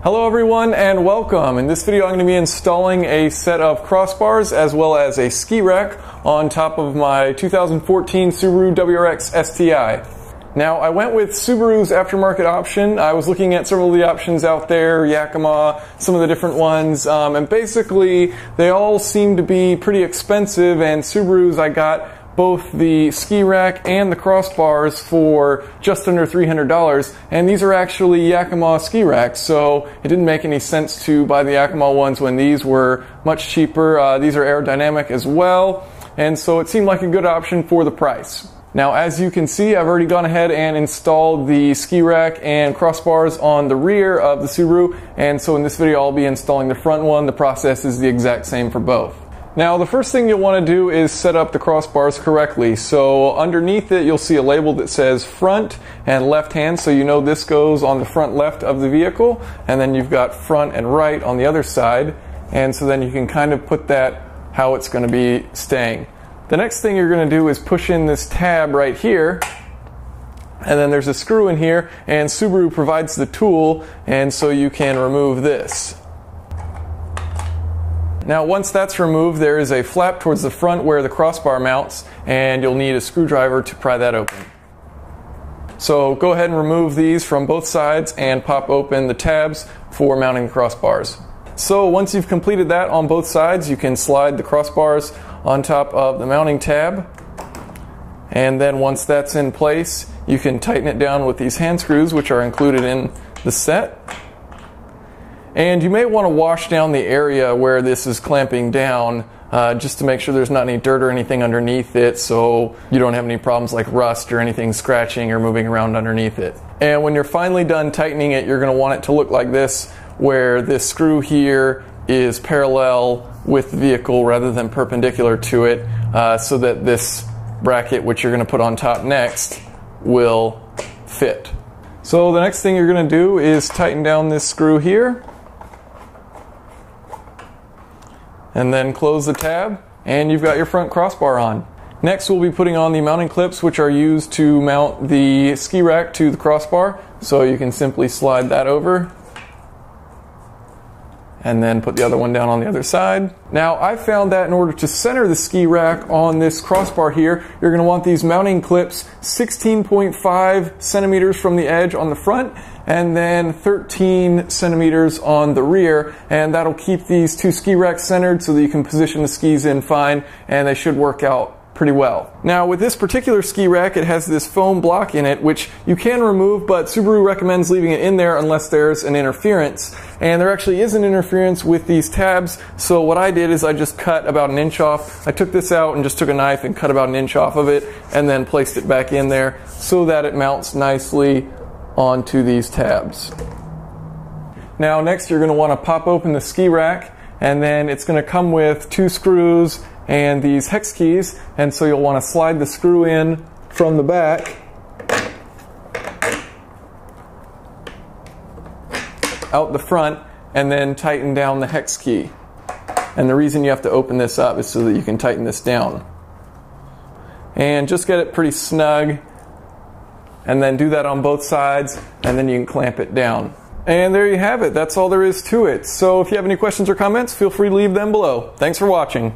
Hello everyone and welcome. In this video I'm going to be installing a set of crossbars as well as a ski rack on top of my 2014 Subaru WRX STI. Now I went with Subaru's aftermarket option. I was looking at several of the options out there, Yakima, some of the different ones, and basically they all seem to be pretty expensive, and Subaru's I got both the ski rack and the crossbars for just under $300, and these are actually Yakima ski racks, so it didn't make any sense to buy the Yakima ones when these were much cheaper. These are aerodynamic as well, and so it seemed like a good option for the price. Now, as you can see, I've already gone ahead and installed the ski rack and crossbars on the rear of the Subaru, and so in this video I'll be installing the front one. The process is the exact same for both. Now, the first thing you'll want to do is set up the crossbars correctly. So underneath it you'll see a label that says front and left hand, so you know this goes on the front left of the vehicle, and then you've got front and right on the other side, and so then you can kind of put that how it's going to be staying. The next thing you're going to do is push in this tab right here, and then there's a screw in here, and Subaru provides the tool, and so you can remove this. Now once that's removed, there is a flap towards the front where the crossbar mounts, and you'll need a screwdriver to pry that open. So go ahead and remove these from both sides and pop open the tabs for mounting the crossbars. So once you've completed that on both sides, you can slide the crossbars on top of the mounting tab, and then once that's in place you can tighten it down with these hand screws, which are included in the set. And you may want to wash down the area where this is clamping down just to make sure there's not any dirt or anything underneath it, so you don't have any problems like rust or anything scratching or moving around underneath it. And when you're finally done tightening it, you're going to want it to look like this, where this screw here is parallel with the vehicle rather than perpendicular to it, so that this bracket, which you're going to put on top next, will fit. So the next thing you're going to do is tighten down this screw here, and then close the tab, and you've got your front crossbar on. Next we'll be putting on the mounting clips, which are used to mount the ski rack to the crossbar, so you can simply slide that over and then put the other one down on the other side. Now I found that in order to center the ski rack on this crossbar here, you're going to want these mounting clips 16.5 centimeters from the edge on the front, and then 13 centimeters on the rear, and that'll keep these two ski racks centered so that you can position the skis in fine, and they should work out pretty well. Now with this particular ski rack, it has this foam block in it, which you can remove, but Subaru recommends leaving it in there unless there's an interference. And there actually is an interference with these tabs, so what I did is I just cut about an inch off. I took this out and just took a knife and cut about an inch off of it, and then placed it back in there so that it mounts nicely onto these tabs. Now next you're going to want to pop open the ski rack, and then it's going to come with two screws and these hex keys, and so you'll want to slide the screw in from the back out the front and then tighten down the hex key. And the reason you have to open this up is so that you can tighten this down. And just get it pretty snug, and then do that on both sides, and then you can clamp it down. And there you have it. That's all there is to it. So if you have any questions or comments, feel free to leave them below. Thanks for watching.